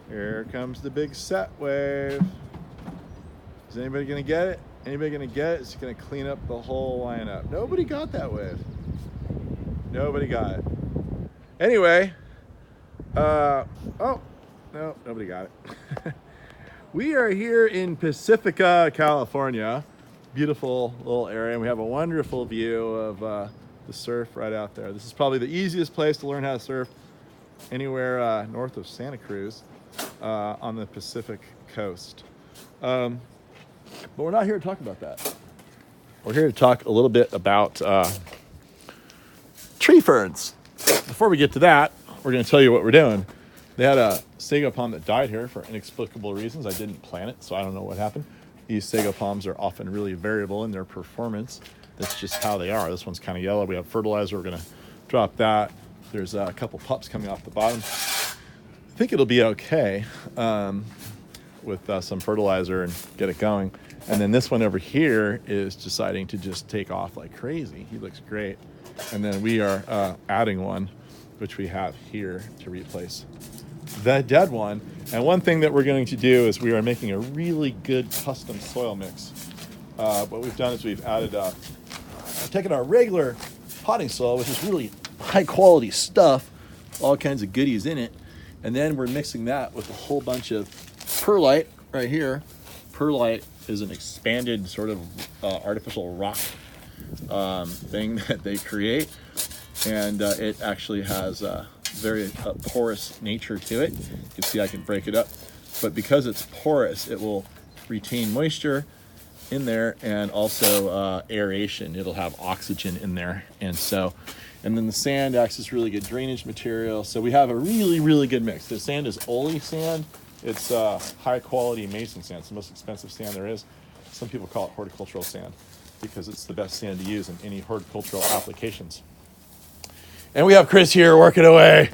Here comes the big set wave. Is anybody gonna get it? Anybody gonna get it? It's gonna clean up the whole lineup. Nobody got that wave. Nobody got it. Anyway, oh, no, nobody got it. We are here in Pacifica, California. Beautiful little area, and we have a wonderful view of the surf right out there. This is probably the easiest place to learn how to surf anywhere north of Santa Cruz on the Pacific coast. But we're not here to talk about that. We're here to talk a little bit about tree ferns. Before we get to that, we're going to tell you what we're doing. They had a sago palm that died here for inexplicable reasons. I didn't plant it, so I don't know what happened. These sago palms are often really variable in their performance. That's just how they are. This one's kind of yellow. We have fertilizer. We're going to drop that. There's a couple pups coming off the bottom. I think it'll be okay with some fertilizer and get it going. And then this one over here is deciding to just take off like crazy. He looks great. And then we are adding one, which we have here to replace the dead one. And one thing that we're going to do is we are making a really good custom soil mix. What we've done is we've added, taken our regular potting soil, which is really high quality stuff, all kinds of goodies in it. And then we're mixing that with a whole bunch of perlite right here. Perlite is an expanded sort of artificial rock thing that they create. And it actually has a very porous nature to it. You can see I can break it up. But because it's porous, it will retain moisture in there and also aeration. It'll have oxygen in there. And then the sand acts as really good drainage material. So we have a really, really good mix. The sand is Ole sand. It's high quality mason sand. It's the most expensive sand there is. Some people call it horticultural sand because it's the best sand to use in any horticultural applications. And we have Chris here working away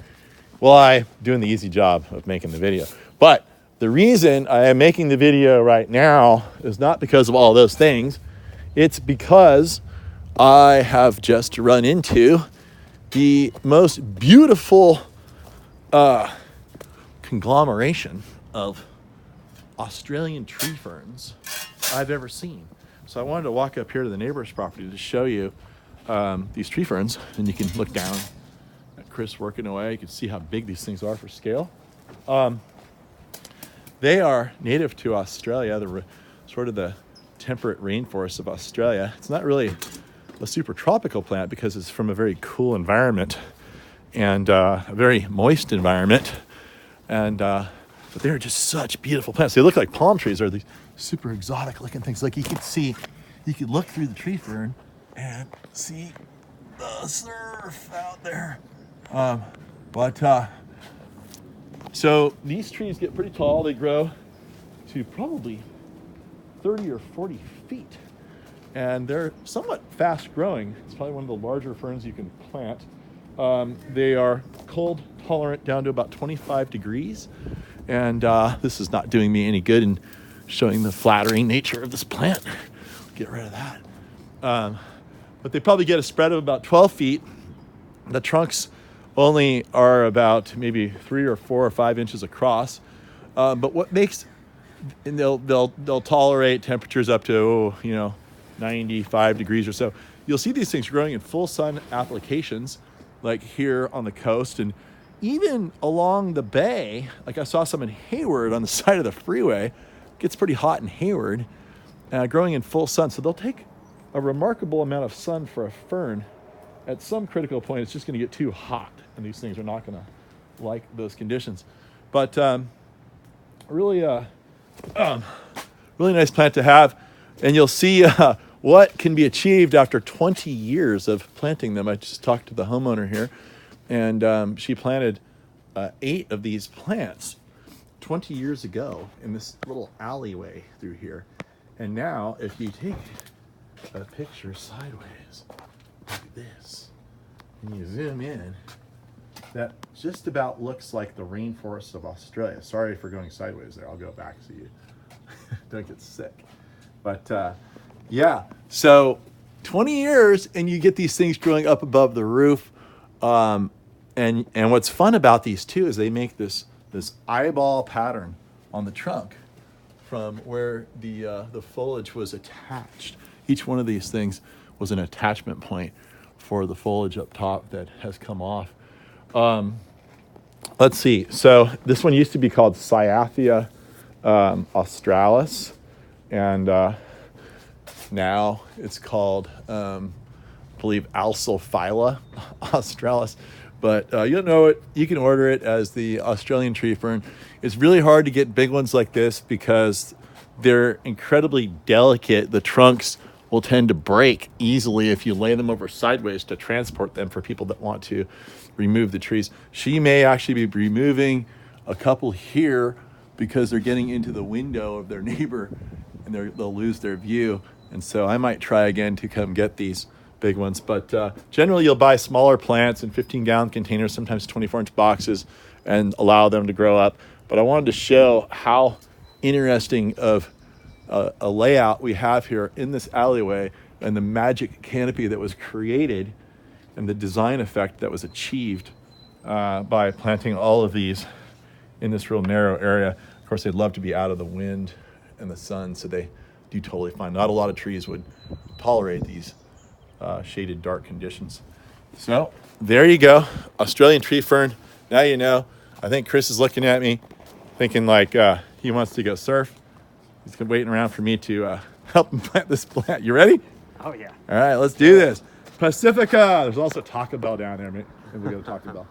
while I'm doing the easy job of making the video. But the reason I am making the video right now is not because of all those things. It's because I have just run into the most beautiful conglomeration of Australian tree ferns I've ever seen. So I wanted to walk up here to the neighbor's property to show you these tree ferns, and you can look down at Chris working away. You can see how big these things are for scale. They are native to Australia, sort of the temperate rainforests of Australia. It's not really a super tropical plant because it's from a very cool environment and a very moist environment. But they're just such beautiful plants. They look like palm trees. They're these super exotic looking things. Like you could look through the tree fern and see the surf out there. So these trees get pretty tall. They grow to probably 30 or 40 feet. And they're somewhat fast growing. It's probably one of the larger ferns you can plant. They are cold tolerant down to about 25 degrees. And this is not doing me any good in showing the flattering nature of this plant. Get rid of that. But they probably get a spread of about 12 feet. The trunks only are about maybe 3 or 4 or 5 inches across. But what makes, and they'll tolerate temperatures up to 95 degrees or so. You'll see these things growing in full sun applications, like here on the coast, and even along the bay. Like I saw some in Hayward on the side of the freeway. It gets pretty hot in Hayward, growing in full sun. So they'll take a remarkable amount of sun for a fern. At some critical point, it's just going to get too hot, and these things are not going to like those conditions. But really nice plant to have. And you'll see what can be achieved after 20 years of planting them. I just talked to the homeowner here, and she planted 8 of these plants 20 years ago in this little alleyway through here. And now, if you take a picture sideways, like this, and you zoom in, that just about looks like the rainforest of Australia. Sorry for going sideways there. I'll go back so you don't get sick. But yeah, so 20 years and you get these things growing up above the roof. And what's fun about these too is they make this this eyeball pattern on the trunk from where the foliage was attached. Each one of these things was an attachment point for the foliage up top that has come off. Let's see. So this one used to be called Cyathea australis, and now it's called, I believe, Alsophylla australis. But you'll know it. You can order it as the Australian tree fern. It's really hard to get big ones like this because they're incredibly delicate. The trunks will tend to break easily if you lay them over sideways to transport them for people that want to remove the trees. She may actually be removing a couple here because they're getting into the window of their neighbor and they'll lose their view. And so I might try again to come get these big ones. But generally you'll buy smaller plants in 15-gallon containers, sometimes 24-inch boxes, and allow them to grow up. But I wanted to show how interesting of a layout we have here in this alleyway and the magic canopy that was created and the design effect that was achieved by planting all of these in this real narrow area. Of course, they'd love to be out of the wind and the sun, so they do totally fine. Not a lot of trees would tolerate these shaded, dark conditions. So there you go, Australian tree fern. Now you know. I think Chris is looking at me thinking like he wants to go surf. He's been waiting around for me to help him plant this plant. You ready? Oh, yeah. All right, let's do this. Pacifica. There's also Taco Bell down there. Maybe we go to Taco Bell.